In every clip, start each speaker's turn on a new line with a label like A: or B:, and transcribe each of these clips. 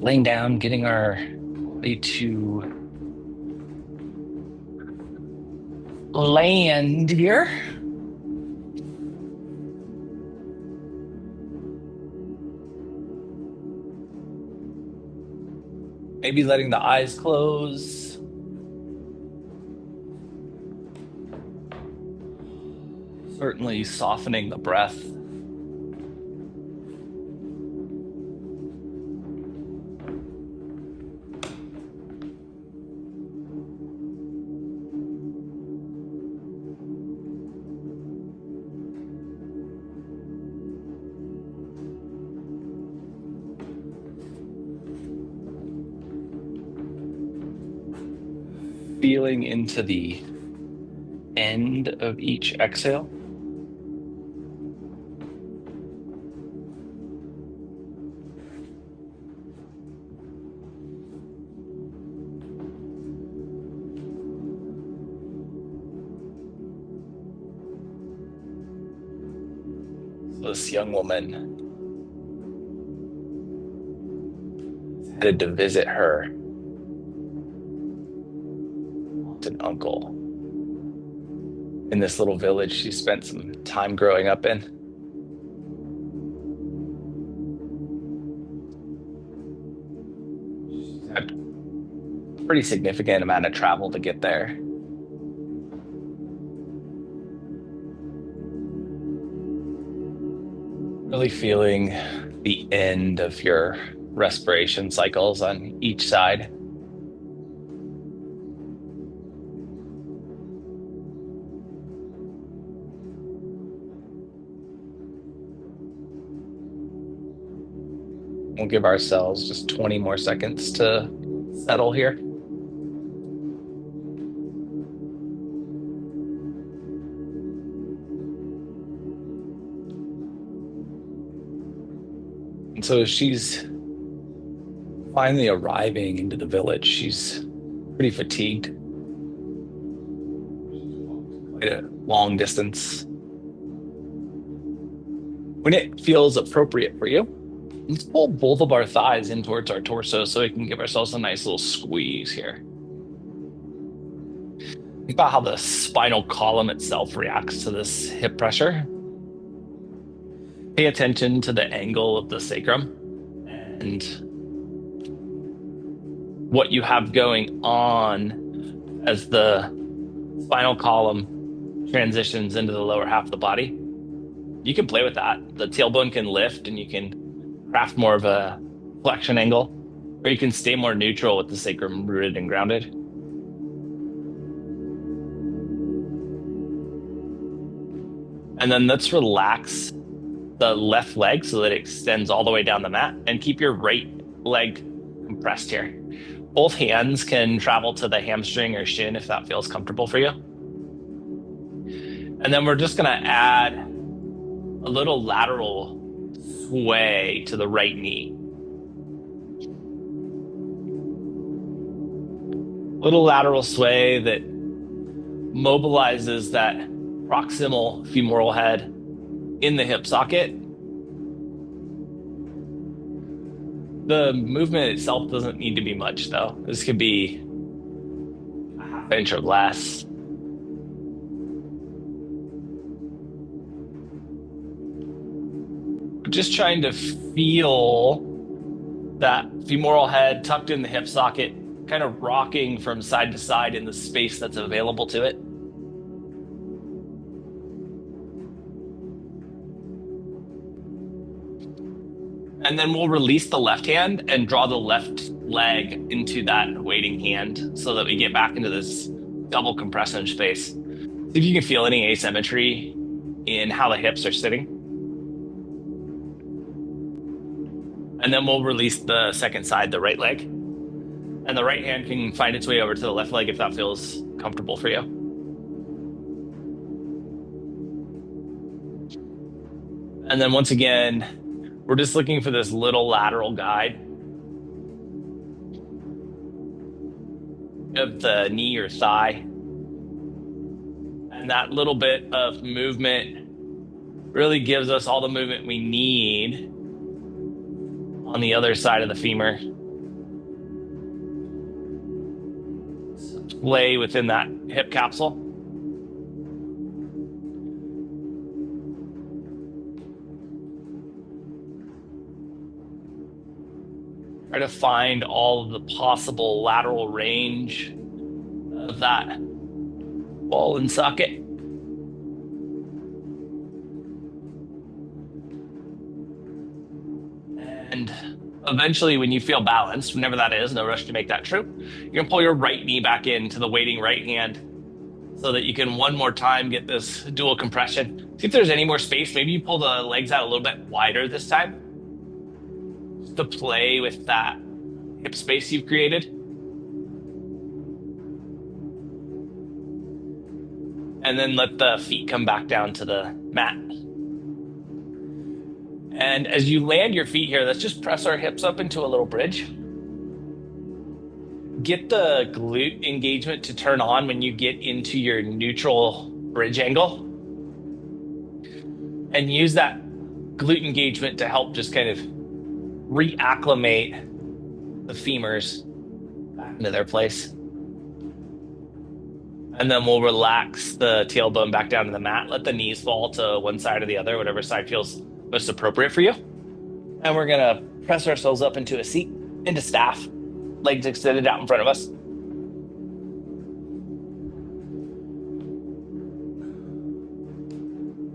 A: laying down, getting our body to land here. Maybe letting the eyes close. Certainly softening the breath. Feeling into the end of each exhale. This young woman headed to visit her aunt and uncle in this little village she spent some time growing up in. Had a pretty significant amount of travel to get there. Really feeling the end of your respiration cycles on each side. We'll give ourselves just 20 more seconds to settle here. And so she's finally arriving into the village. She's pretty fatigued. Quite a long distance. When it feels appropriate for you, let's pull both of our thighs in towards our torso so we can give ourselves a nice little squeeze here. Think about how the spinal column itself reacts to this hip pressure. Pay attention to the angle of the sacrum and what you have going on as the spinal column transitions into the lower half of the body. You can play with that. The tailbone can lift and you can craft more of a flexion angle, or you can stay more neutral with the sacrum rooted and grounded. And then let's relax the left leg so that it extends all the way down the mat, and keep your right leg compressed here. Both hands can travel to the hamstring or shin if that feels comfortable for you. And then we're just going to add a little lateral sway to the right knee. Little lateral sway that mobilizes that proximal femoral head in the hip socket. The movement itself doesn't need to be much, though. This could be a half inch or less. Just trying to feel that femoral head tucked in the hip socket, kind of rocking from side to side in the space that's available to it. And then we'll release the left hand and draw the left leg into that waiting hand so that we get back into this double compression space. See if you can feel any asymmetry in how the hips are sitting. And then we'll release the second side, the right leg. And the right hand can find its way over to the left leg if that feels comfortable for you. And then once again, we're just looking for this little lateral guide of the knee or thigh. And that little bit of movement really gives us all the movement we need on the other side of the femur. play within that hip capsule. Try to find all of the possible lateral range of that ball and socket. And eventually, when you feel balanced, whenever that is, no rush to make that true, you're gonna pull your right knee back into the waiting right hand so that you can one more time get this dual compression. See if there's any more space. Maybe you pull the legs out a little bit wider this time to play with that hip space you've created. And then let the feet come back down to the mat. And as you land your feet here, let's just press our hips up into a little bridge. Get the glute engagement to turn on when you get into your neutral bridge angle. And use that glute engagement to help just kind of reacclimate the femurs back into their place. And then we'll relax the tailbone back down to the mat. Let the knees fall to one side or the other, whatever side feels most appropriate for you. And we're gonna press ourselves up into a seat, into staff, legs extended out in front of us.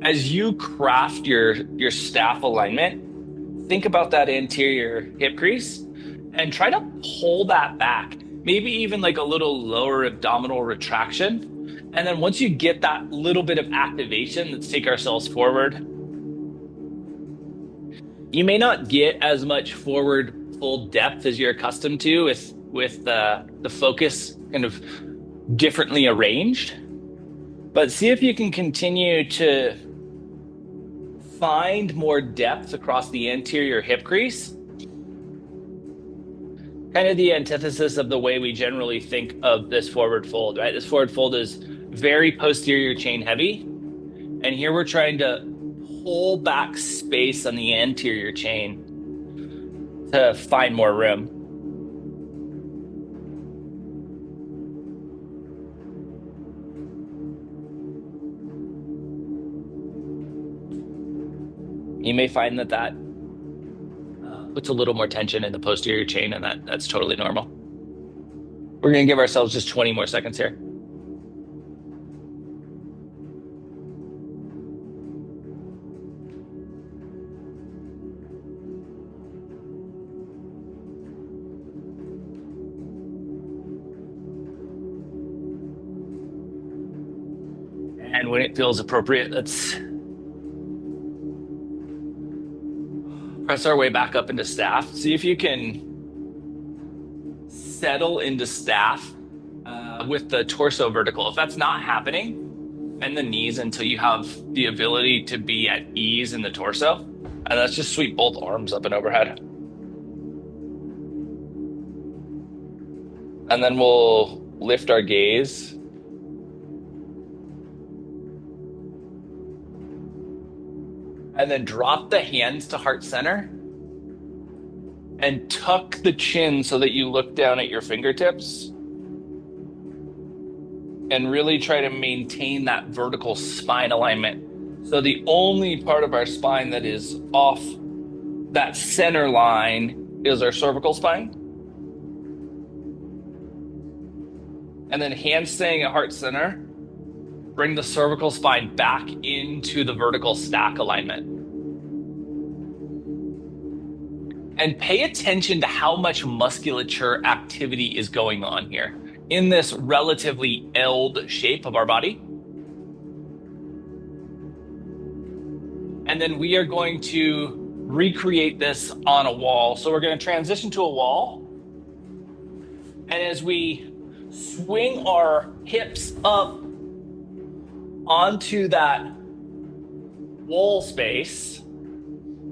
A: As you craft your staff alignment, think about that anterior hip crease and try to pull that back. Maybe even like a little lower abdominal retraction. And then once you get that little bit of activation, let's take ourselves forward. You may not get as much forward full depth as you're accustomed to with the focus kind of differently arranged. But see if you can continue to find more depth across the anterior hip crease. Kind of the antithesis of the way we generally think of this forward fold, right? This forward fold is very posterior chain heavy. And here we're trying to pull back space on the anterior chain to find more room. You may find that puts a little more tension in the posterior chain, and that's totally normal. We're going to give ourselves just 20 more seconds here. And when it feels appropriate, let's press our way back up into staff. See if you can settle into staff with the torso vertical. If that's not happening, bend the knees until you have the ability to be at ease in the torso. And let's just sweep both arms up and overhead. And then we'll lift our gaze. And then drop the hands to heart center and tuck the chin so that you look down at your fingertips and really try to maintain that vertical spine alignment. So the only part of our spine that is off that center line is our cervical spine. And then hands staying at heart center. Bring the cervical spine back into the vertical stack alignment. And pay attention to how much musculature activity is going on here in this relatively L'd shape of our body. And then we are going to recreate this on a wall. So we're going to transition to a wall. And as we swing our hips up onto that wall space,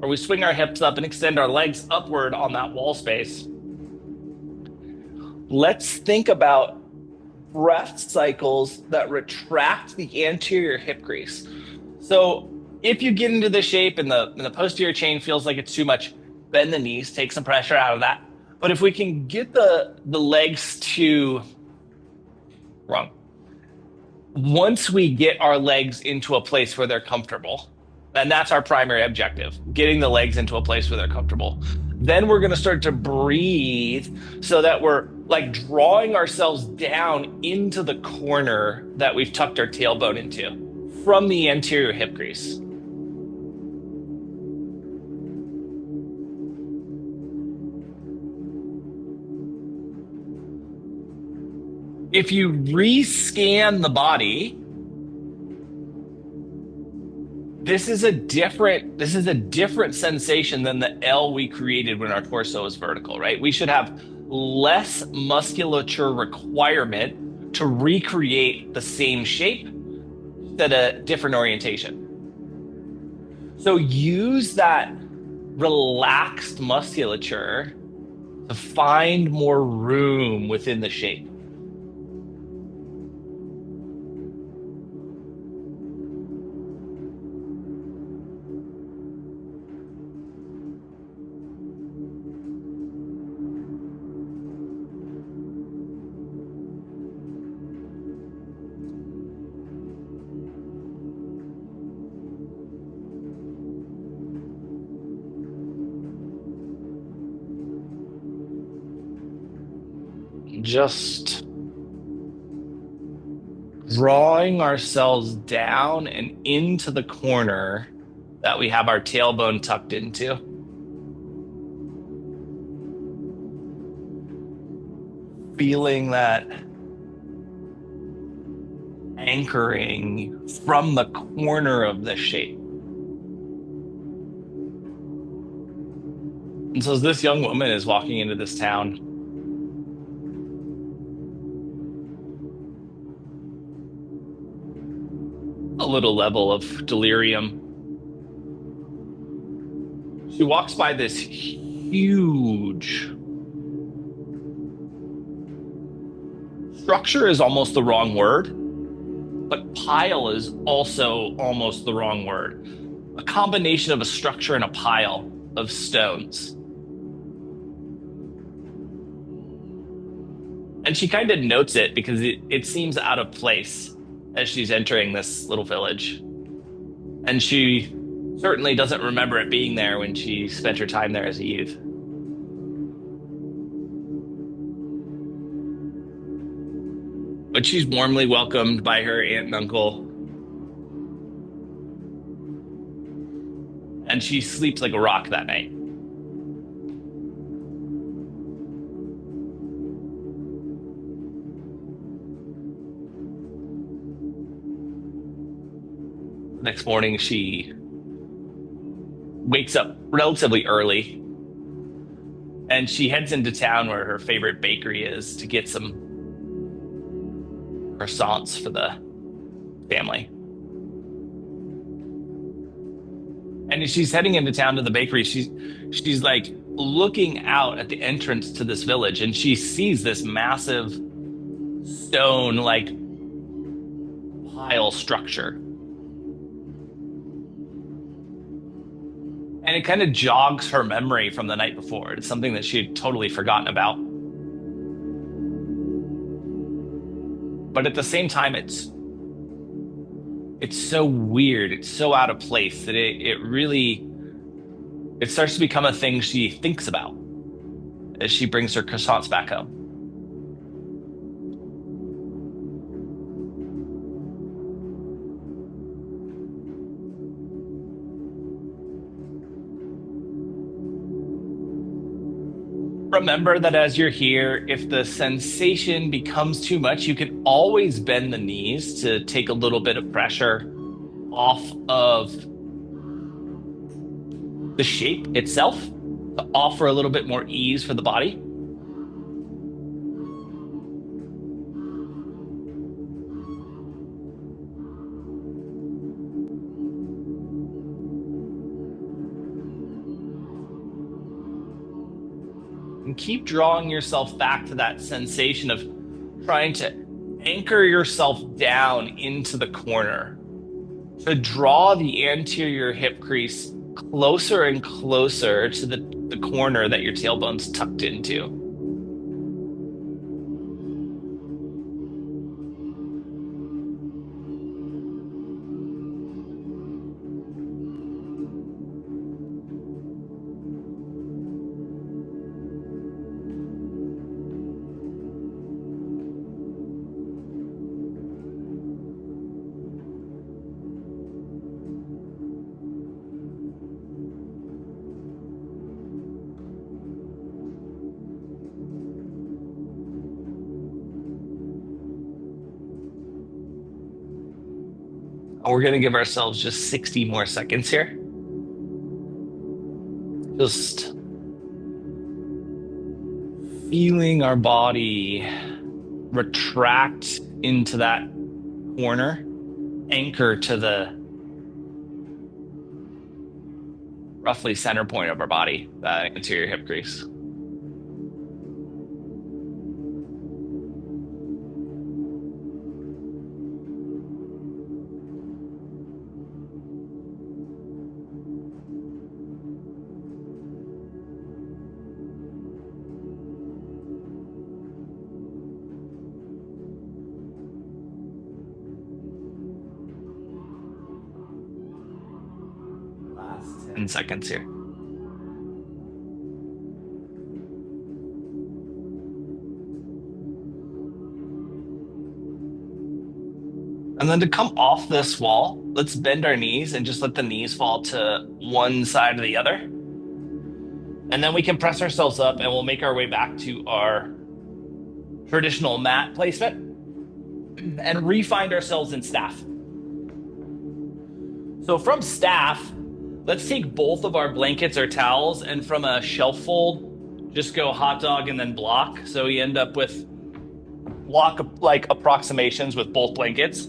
A: or we swing our hips up and extend our legs upward on that wall space, let's think about breath cycles that retract the anterior hip crease. So if you get into this shape and the posterior chain feels like it's too much, bend the knees, take some pressure out of that. But if we can get the legs to Wrong. Once we get our legs into a place where they're comfortable, and that's our primary objective, getting the legs into a place where they're comfortable, then we're going to start to breathe so that we're like drawing ourselves down into the corner that we've tucked our tailbone into from the anterior hip crease. If you rescan the body, this is a different sensation than the L we created when our torso is vertical, right? We should have less musculature requirement to recreate the same shape at a different orientation. So use that relaxed musculature to find more room within the shape. Just drawing ourselves down and into the corner that we have our tailbone tucked into. Feeling that anchoring from the corner of the shape. And so as this young woman is walking into this town, a little level of delirium, she walks by this huge structure is almost the wrong word, but pile is also almost the wrong word. A combination of a structure and a pile of stones. And she kind of notes it because it seems out of place as she's entering this little village. And she certainly doesn't remember it being there when she spent her time there as a youth. But she's warmly welcomed by her aunt and uncle. And she sleeps like a rock that night. Next morning, she wakes up relatively early and she heads into town where her favorite bakery is to get some croissants for the family. And as she's heading into town to the bakery, she's like looking out at the entrance to this village and she sees this massive stone like pile structure. And it kind of jogs her memory from the night before. It's something that she had totally forgotten about. But at the same time, it's so weird. It's so out of place that it starts to become a thing she thinks about as she brings her croissants back home. Remember that as you're here, if the sensation becomes too much, you can always bend the knees to take a little bit of pressure off of the shape itself, to offer a little bit more ease for the body. And keep drawing yourself back to that sensation of trying to anchor yourself down into the corner, to draw the anterior hip crease closer and closer to the corner that your tailbone's tucked into. We're going to give ourselves just 60 more seconds here. Just feeling our body retract into that corner, anchor to the roughly center point of our body, that anterior hip crease. Last 10 seconds here. And then to come off this wall, let's bend our knees and just let the knees fall to one side or the other. And then we can press ourselves up and we'll make our way back to our traditional mat placement and re-find ourselves in staff. So from staff, let's take both of our blankets or towels, and from a shelf fold, just go hot dog and then block. So we end up with block-like approximations with both blankets.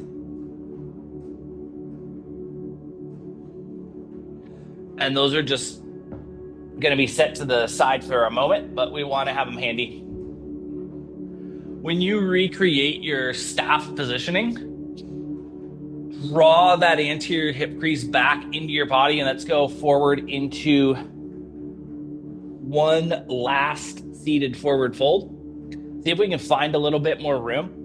A: And those are just going to be set to the side for a moment, but we want to have them handy. When you recreate your staff positioning, draw that anterior hip crease back into your body, and let's go forward into one last seated forward fold. See if we can find a little bit more room.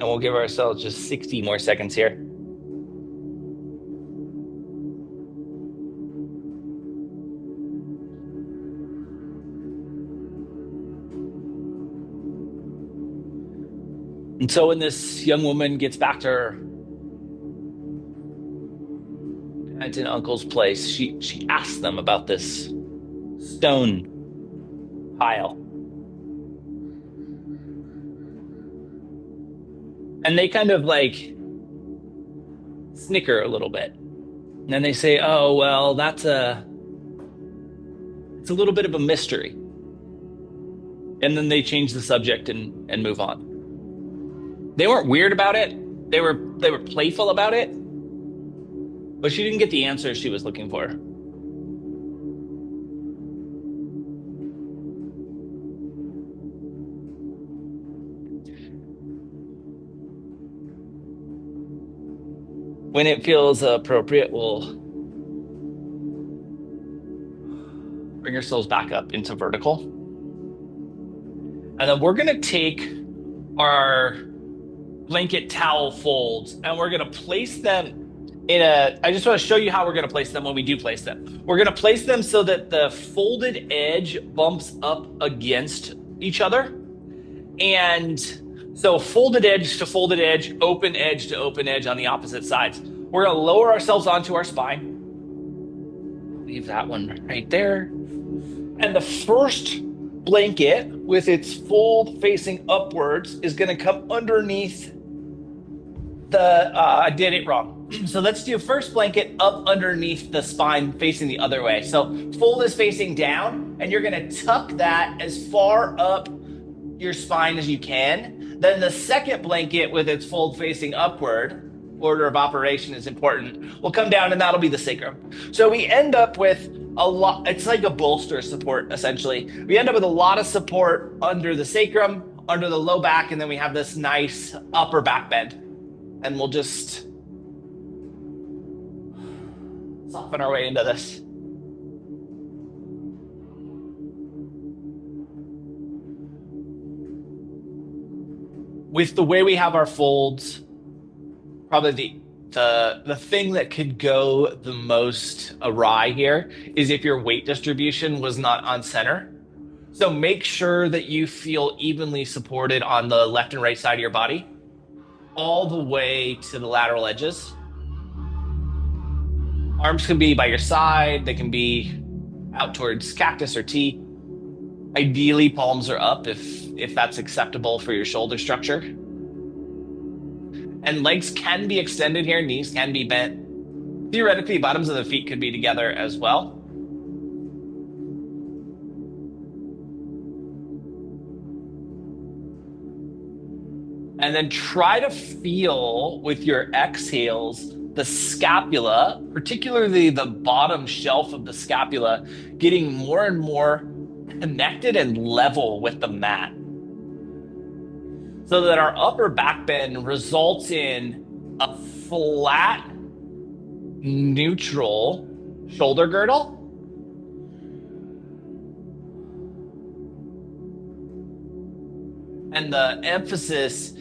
A: And we'll give ourselves just 60 more seconds here. And so when this young woman gets back to her aunt and uncle's place, she asks them about this stone pile. And they kind of like snicker a little bit. And then they say, oh, well, it's a little bit of a mystery. And then they change the subject and move on. They weren't weird about it. They were playful about it. But she didn't get the answer she was looking for. When it feels appropriate, we'll bring ourselves back up into vertical. And then we're going to take our blanket towel folds and we're going to place them I just want to show you how we're going to place them when we do place them. We're going to place them so that the folded edge bumps up against each other. And so folded edge to folded edge, open edge to open edge on the opposite sides. We're going to lower ourselves onto our spine. Leave that one right there. And the first blanket with its fold facing upwards is going to come underneath I did it wrong. So let's do first blanket up underneath the spine facing the other way. So fold is facing down and you're going to tuck that as far up your spine as you can. Then the second blanket with its fold facing upward, order of operation is important, will come down and that'll be the sacrum. So we end up with a lot, it's like a bolster support essentially. We end up with a lot of support under the sacrum, under the low back, and then we have this nice upper back bend. And we'll just soften our way into this. With the way we have our folds, probably the The thing that could go the most awry here is if your weight distribution was not on center. So make sure that you feel evenly supported on the left and right side of your body, all the way to the lateral edges. Arms can be by your side, they can be out towards cactus or T. Ideally, palms are up if that's acceptable for your shoulder structure. And legs can be extended here, knees can be bent. Theoretically, bottoms of the feet could be together as well. And then try to feel with your exhales the scapula, particularly the bottom shelf of the scapula, getting more and more connected and level with the mat. So that our upper back bend results in a flat, neutral shoulder girdle. And the emphasis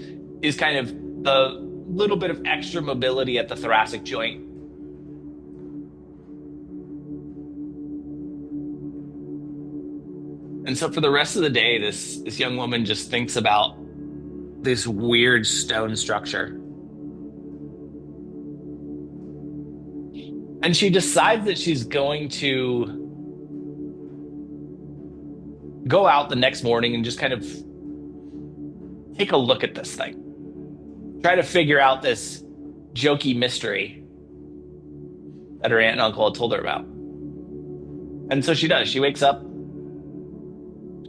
A: is kind of the little bit of extra mobility at the thoracic joint. And so for the rest of the day, this young woman just thinks about this weird stone structure. And she decides that she's going to go out the next morning and just kind of take a look at this thing. Try to figure out this jokey mystery that her aunt and uncle had told her about. And so she does. She wakes up,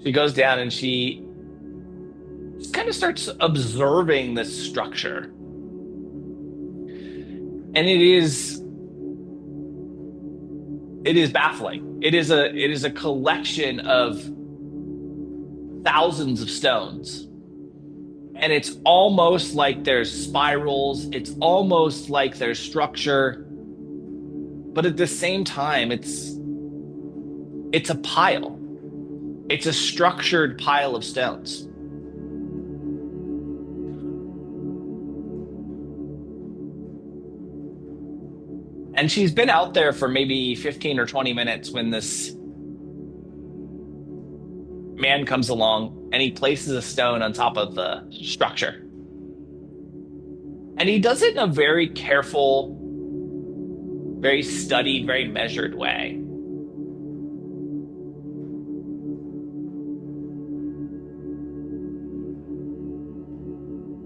A: she goes down, and she just kind of starts observing this structure. And it is baffling. It is a collection of thousands of stones. And it's almost like there's spirals, it's almost like there's structure, but at the same time, it's a pile. It's a structured pile of stones. And she's been out there for maybe 15 or 20 minutes when this man comes along and he places a stone on top of the structure. And he does it in a very careful, very studied, very measured way.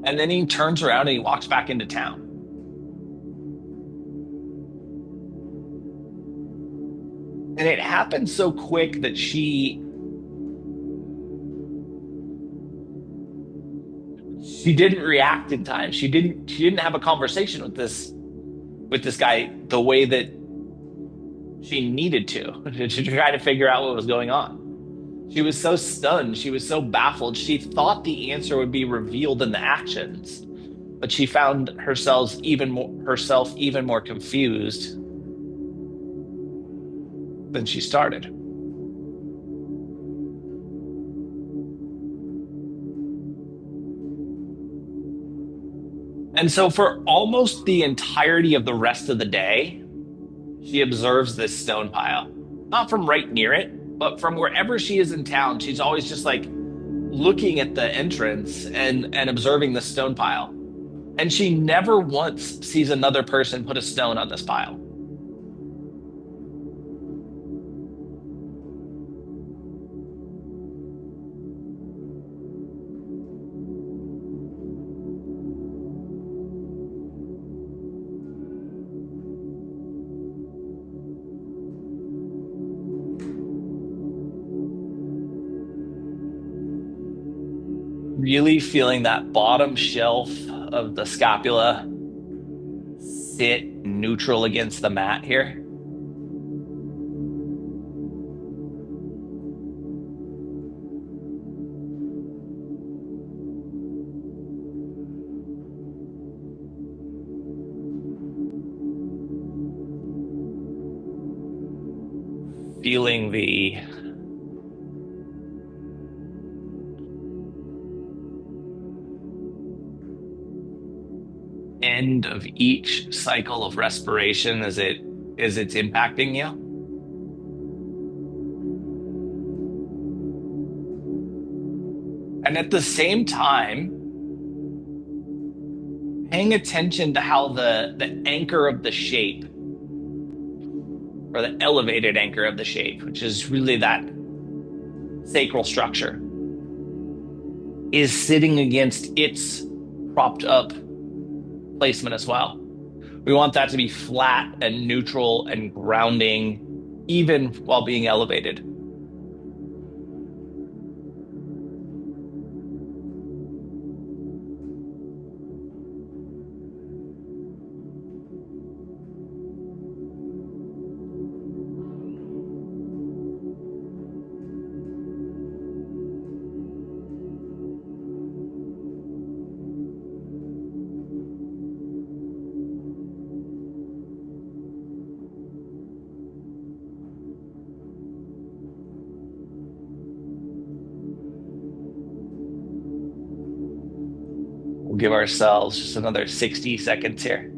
A: And then he turns around and he walks back into town. And it happened so quick that she didn't react in time. She didn't have a conversation with this guy the way that she needed to try to figure out what was going on. She was so stunned. She was so baffled. She thought the answer would be revealed in the actions, but she found herself even more confused than she started. And so for almost the entirety of the rest of the day, she observes this stone pile, not from right near it, but from wherever she is in town. She's always just like looking at the entrance and observing the stone pile. And she never once sees another person put a stone on this pile. Really feeling that bottom shelf of the scapula sit neutral against the mat here. Feeling the end of each cycle of respiration as it's impacting you. And at the same time, paying attention to how the anchor of the shape, or the elevated anchor of the shape, which is really that sacral structure, is sitting against its propped up placement as well. We want that to be flat and neutral and grounding, even while being elevated. We'll give ourselves just another 60 seconds here.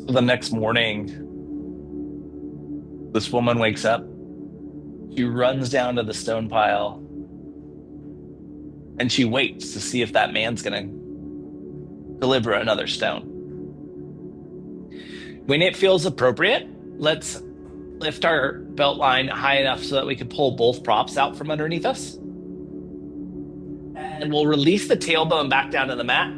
A: So the next morning, this woman wakes up, she runs down to the stone pile, and she waits to see if that man's going to deliver another stone. When it feels appropriate, let's lift our belt line high enough so that we can pull both props out from underneath us. And we'll release the tailbone back down to the mat,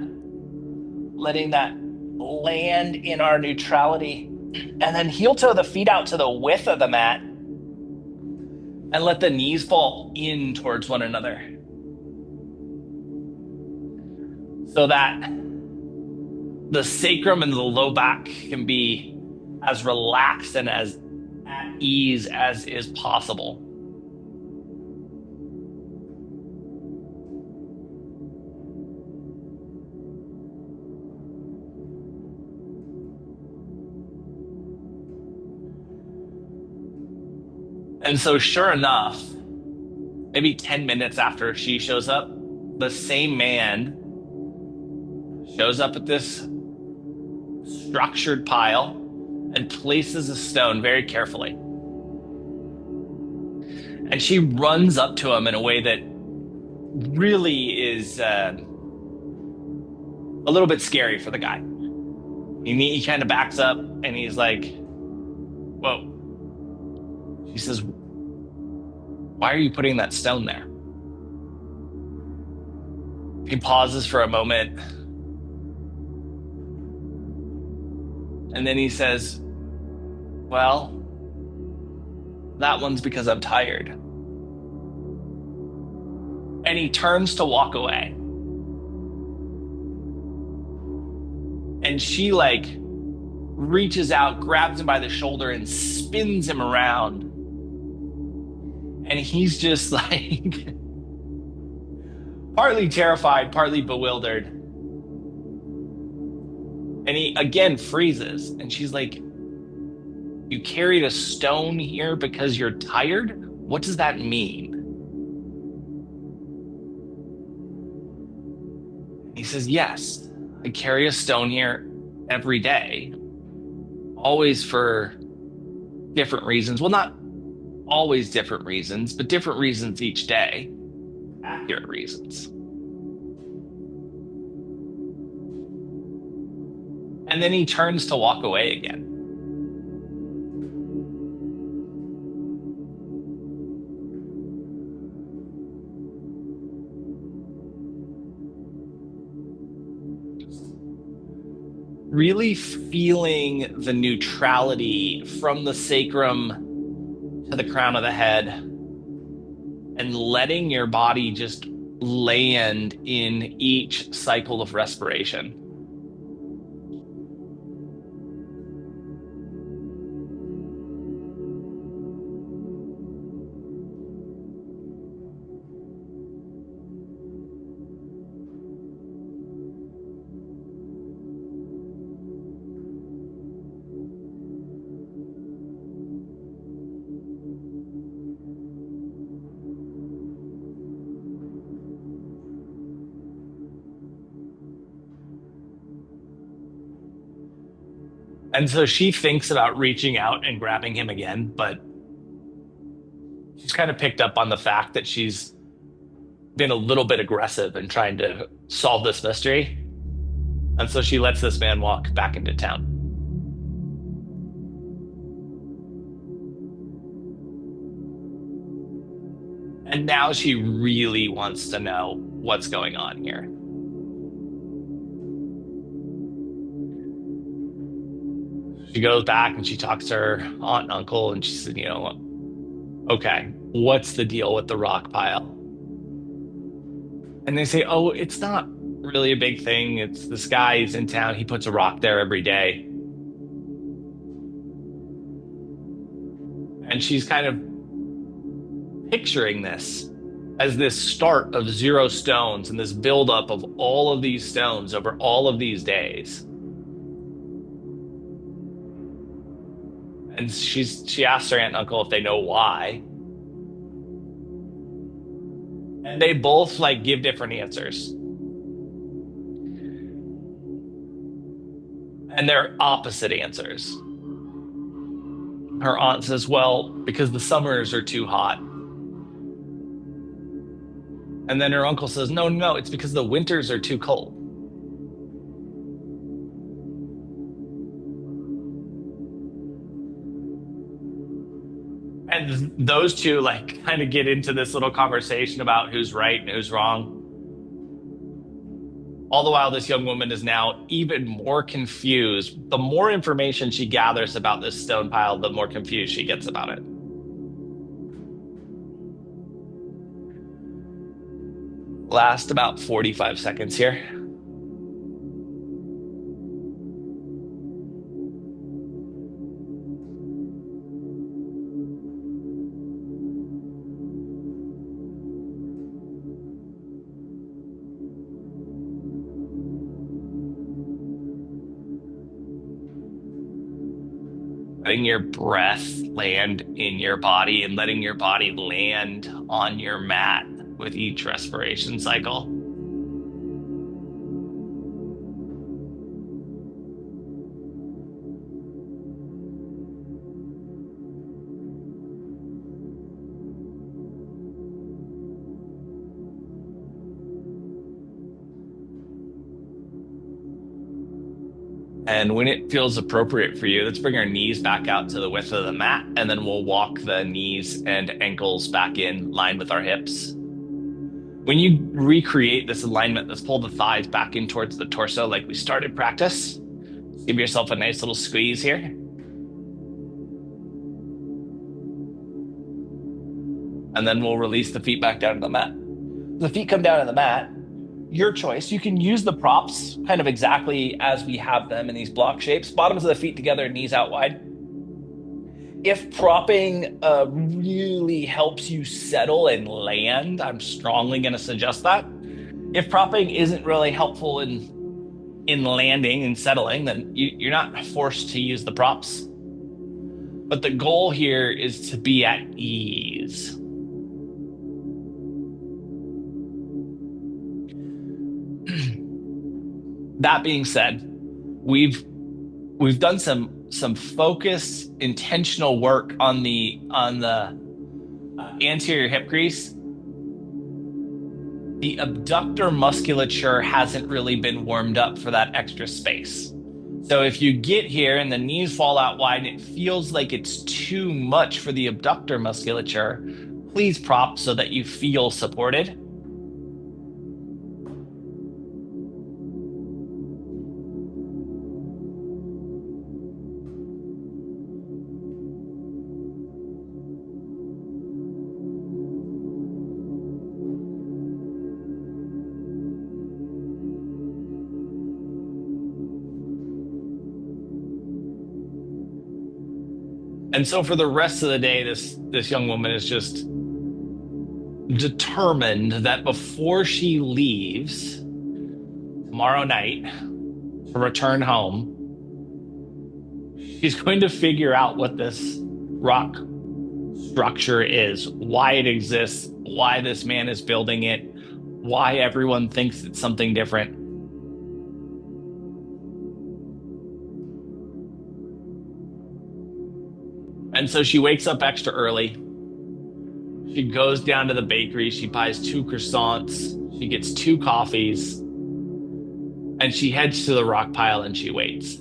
A: letting that land in our neutrality. And then heel toe the feet out to the width of the mat and let the knees fall in towards one another, so that the sacrum and the low back can be as relaxed and as at ease as is possible. And so sure enough, maybe 10 minutes after she shows up, the same man shows up at this structured pile and places a stone very carefully. And she runs up to him in a way that really is a little bit scary for the guy. He kind of backs up and he's like, whoa. She says, why are you putting that stone there? He pauses for a moment. And then he says, well, that one's because I'm tired. And he turns to walk away. And she reaches out, grabs him by the shoulder and spins him around. And he's just partly terrified, partly bewildered. And he again freezes. And she's like, you carried a stone here because you're tired? What does that mean? He says, yes, I carry a stone here every day, always for different reasons. Well, not always different reasons, but different reasons each day, accurate reasons. And then he turns to walk away again. really feeling the neutrality from the sacrum to the crown of the head and letting your body just land in each cycle of respiration. And so she thinks about reaching out and grabbing him again, but she's kind of picked up on the fact that she's been a little bit aggressive in trying to solve this mystery. And so she lets this man walk back into town. And now she really wants to know what's going on here. She goes back and she talks to her aunt and uncle, and she said, okay, what's the deal with the rock pile? And they say, oh, it's not really a big thing. It's this guy, he's in town. He puts a rock there every day. And she's kind of picturing this as this start of 0 stones and this buildup of all of these stones over all of these days. And she asked her aunt and uncle if they know why. And they both give different answers. And they're opposite answers. Her aunt says, well, because the summers are too hot. And then her uncle says, no, it's because the winters are too cold. And those two kind of get into this little conversation about who's right and who's wrong. All the while, this young woman is now even more confused. The more information she gathers about this stone pile, the more confused she gets about it. Last about 45 seconds here. Letting your breath land in your body and letting your body land on your mat with each respiration cycle. And when it feels appropriate for you, let's bring our knees back out to the width of the mat, and then we'll walk the knees and ankles back in line with our hips. When you recreate this alignment, let's pull the thighs back in towards the torso like we started practice. Give yourself a nice little squeeze here. And then we'll release the feet back down to the mat. The feet come down to the mat. Your choice. You can use the props kind of exactly as we have them in these block shapes. Bottoms of the feet together, knees out wide. If propping really helps you settle and land, I'm strongly going to suggest that. If propping isn't really helpful in landing and settling, then you're not forced to use the props. But the goal here is to be at ease. That being said, we've done some focused, intentional work on the anterior hip crease. The abductor musculature hasn't really been warmed up for that extra space. So if you get here and the knees fall out wide and it feels like it's too much for the abductor musculature, please prop so that you feel supported. And so for the rest of the day, this young woman is just determined that before she leaves tomorrow night to return home, she's going to figure out what this rock structure is, why it exists, why this man is building it, why everyone thinks it's something different. And so she wakes up extra early. She goes down to the bakery. She buys two croissants. She gets two coffees. And she heads to the rock pile and she waits.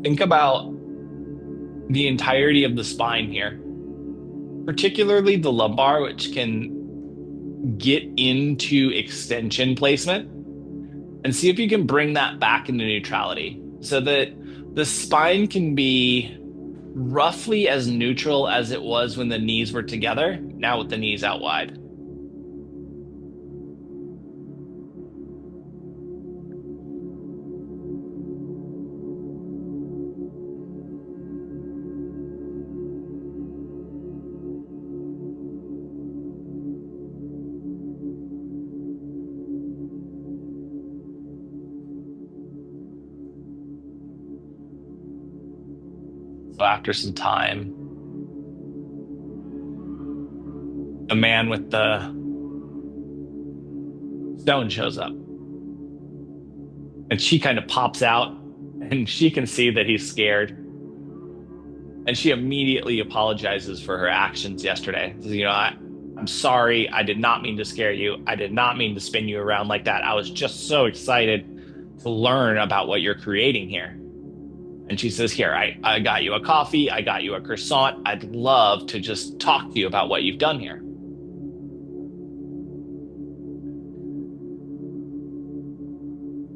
A: Think about the entirety of the spine here, particularly the lumbar, which can get into extension placement, and see if you can bring that back into neutrality so that the spine can be roughly as neutral as it was when the knees were together, now with the knees out wide. So after some time, the man with the stone shows up. And she kind of pops out and she can see that he's scared. And she immediately apologizes for her actions yesterday. Says, I'm sorry. I did not mean to scare you. I did not mean to spin you around like that. I was just so excited to learn about what you're creating here. And she says, here, I got you a coffee. I got you a croissant. I'd love to just talk to you about what you've done here.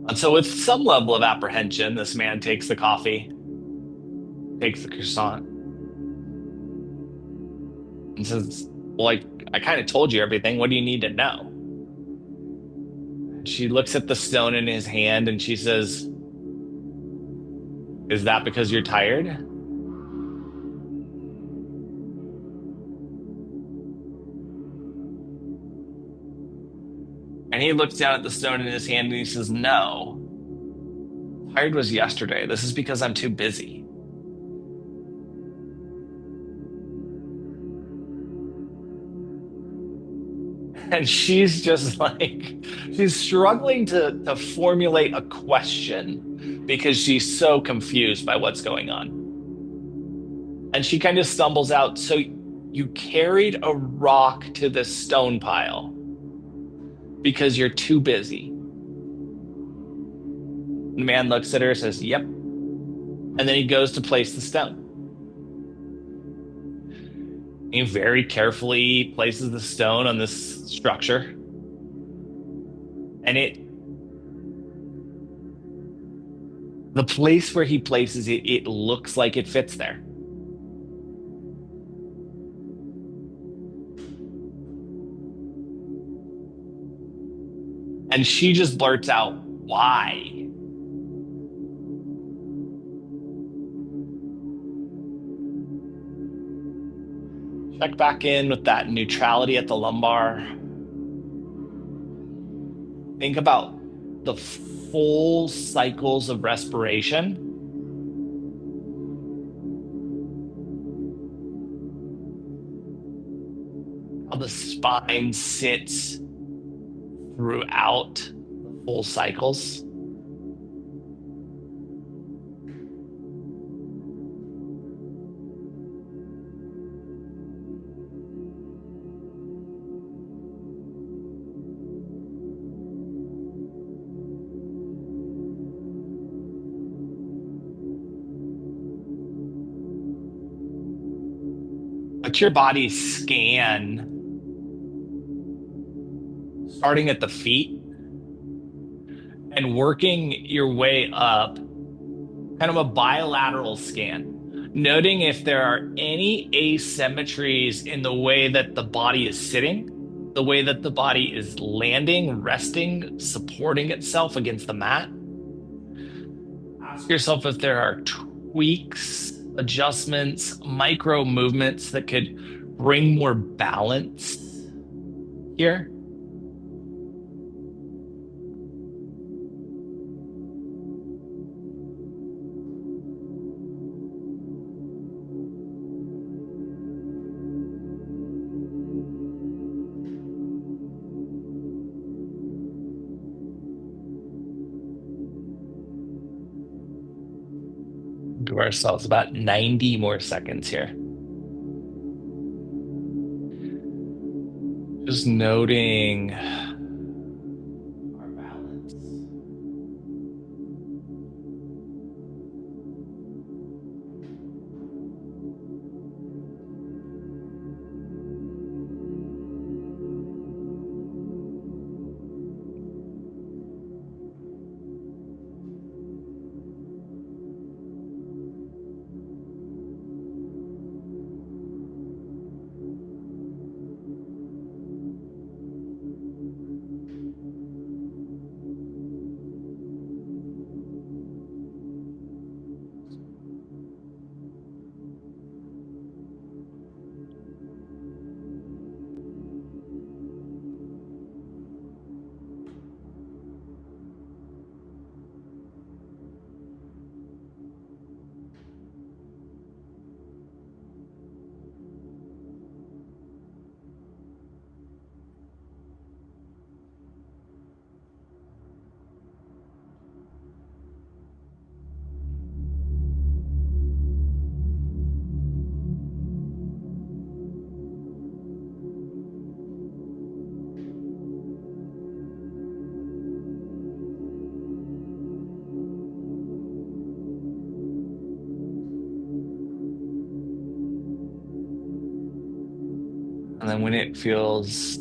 A: And so with some level of apprehension, this man takes the coffee, takes the croissant, and says, well, I kind of told you everything. What do you need to know? She looks at the stone in his hand and she says, is that because you're tired? And he looks down at the stone in his hand and he says, no. Tired was yesterday. This is because I'm too busy. And she's just she's struggling to formulate a question because she's so confused by what's going on. And she kind of stumbles out. So you carried a rock to this stone pile because you're too busy. The man looks at her and says, yep. And then he goes to place the stone. He very carefully places the stone on this structure. And the place where he places it, it looks like it fits there. And she just blurts out, why? Check back in with that neutrality at the lumbar. Think about the full cycles of respiration. How the spine sits throughout the full cycles. Let your body scan, starting at the feet and working your way up, kind of a bilateral scan, noting if there are any asymmetries in the way that the body is sitting the way that the body is landing, resting, supporting itself against the mat. Ask yourself if there are tweaks, adjustments, micro movements that could bring more balance here. Give ourselves about 90 more seconds here. Just noting our balance. And then when it feels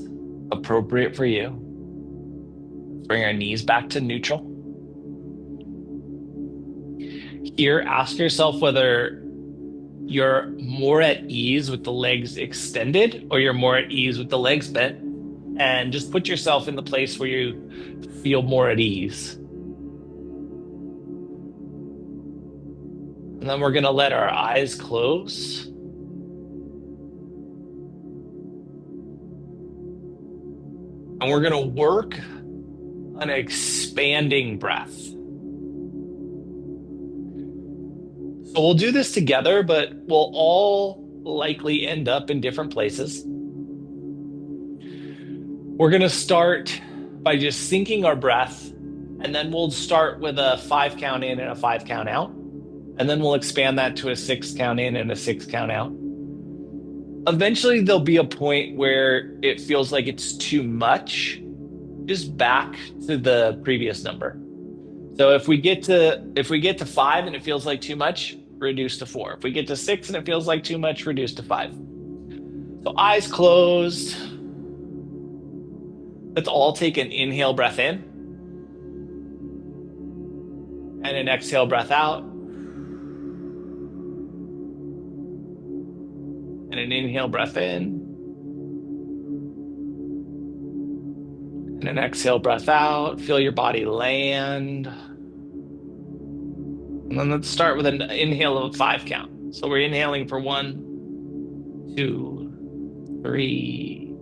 A: appropriate for you, bring our knees back to neutral. Here, ask yourself whether you're more at ease with the legs extended or you're more at ease with the legs bent. And just put yourself in the place where you feel more at ease. And then we're going to let our eyes close. And we're going to work on expanding breath. So we'll do this together, but we'll all likely end up in different places. We're going to start by just syncing our breath, and then we'll start with a 5 count in and a 5 count out. And then we'll expand that to a 6 count in and a 6 count out. Eventually, there'll be a point where it feels like it's too much. Just back to the previous number. So if we get to 5 and it feels like too much, reduce to 4. If we get to 6 and it feels like too much, reduce to 5. So eyes closed. Let's all take an inhale breath in and an exhale breath out. And an inhale breath in and an exhale breath out. Feel your body land. And then let's start with an inhale of a 5 count. So we're inhaling for 1, 2, 3,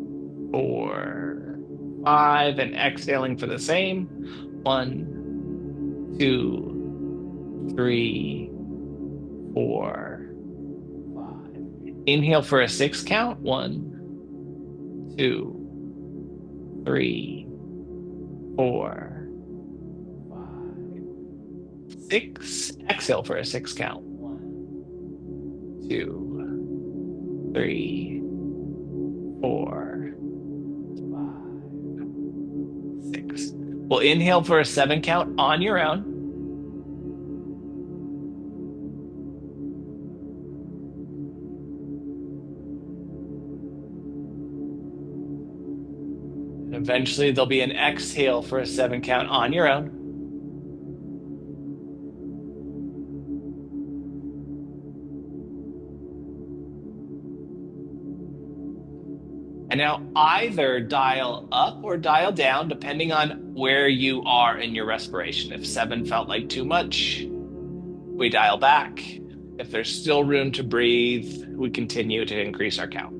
A: 4, 5, and exhaling for the same. 1, 2, 3, 4, 5. Inhale for a 6 count. 1, 2, 3, 4, 5, 6. Exhale for a 6 count. 1, 2, 3, 4, 5, 6. We'll inhale for a 7 count on your own. And eventually there'll be an exhale for a 7 count on your own. And now either dial up or dial down, depending on where you are in your respiration. If 7 felt like too much, we dial back. If there's still room to breathe, we continue to increase our count.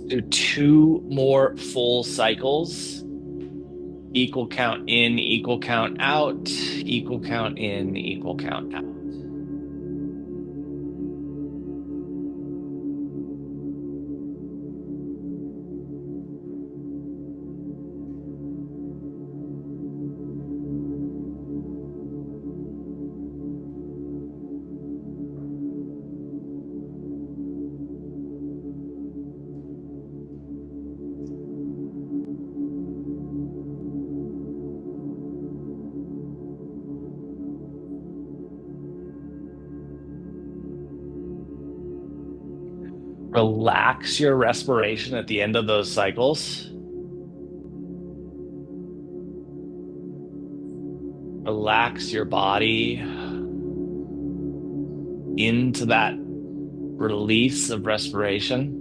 A: Do 2 more full cycles. Equal count in, equal count out, equal count in, equal count out. Relax your respiration at the end of those cycles. Relax your body into that release of respiration.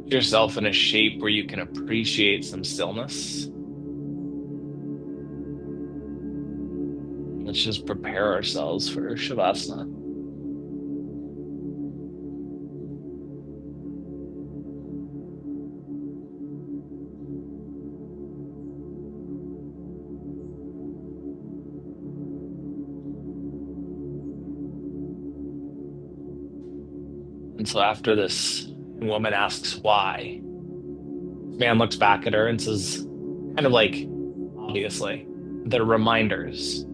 A: Put yourself in a shape where you can appreciate some stillness. Let's just prepare ourselves for Shavasana. And so after this woman asks why, man looks back at her and says, kind of like, obviously, they're reminders.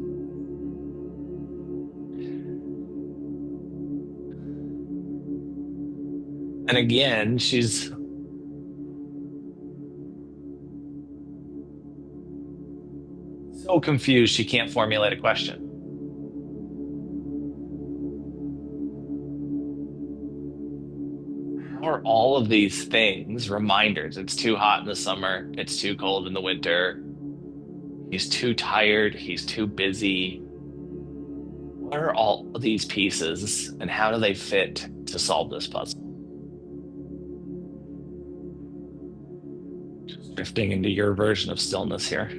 A: And again, she's so confused she can't formulate a question. How are all of these things reminders? It's too hot in the summer, it's too cold in the winter, he's too tired, he's too busy. What are all of these pieces and how do they fit to solve this puzzle? Drifting into your version of stillness here.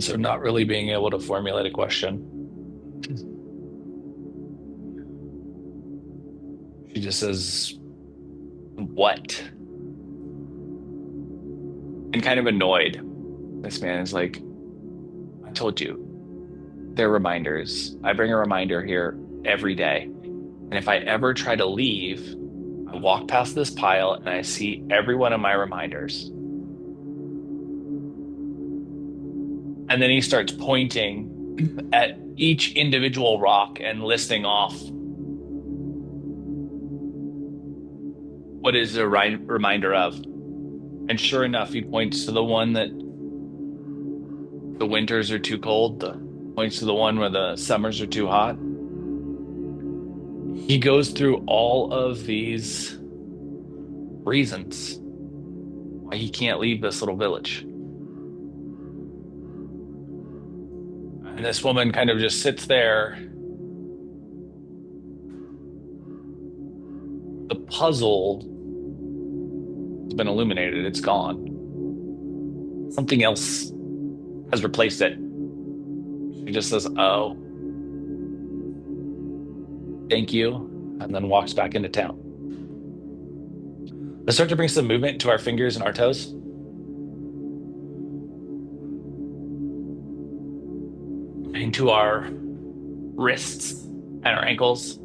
A: So not really being able to formulate a question. She just says, what? And kind of annoyed. This man is like, I told you, they're reminders. I bring a reminder here every day. And if I ever try to leave, I walk past this pile and I see every one of my reminders. And then he starts pointing at each individual rock and listing off what is a reminder of. And sure enough, he points to the one that the winters are too cold, points to the one where the summers are too hot. He goes through all of these reasons why he can't leave this little village. And this woman kind of just sits there. The puzzle has been illuminated. It's gone. Something else has replaced it. She just says, oh, thank you, and then walks back into town. Let's start to bring some movement to our fingers and our toes. Into our wrists and our ankles.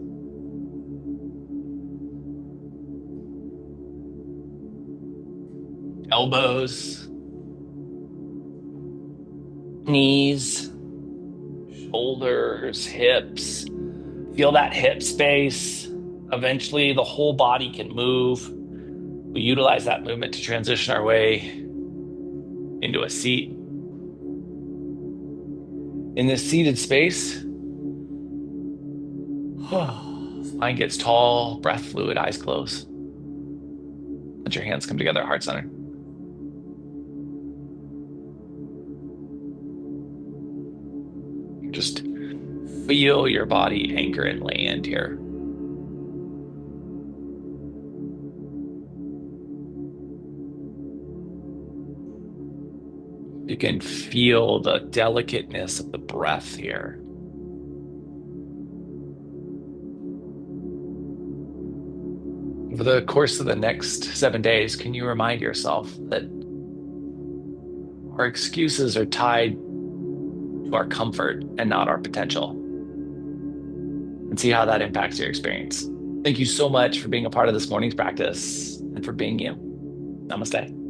A: Elbows, knees, shoulders, hips. Feel that hip space. Eventually, the whole body can move. We utilize that movement to transition our way into a seat. In this seated space, spine gets tall, breath fluid, eyes closed. Let your hands come together, heart center. Just feel your body anchor and land here. You can feel the delicateness of the breath here. Over the course of the next 7 days, can you remind yourself that our excuses are tied to our comfort and not our potential? And see how that impacts your experience. Thank you so much for being a part of this morning's practice and for being you. Namaste.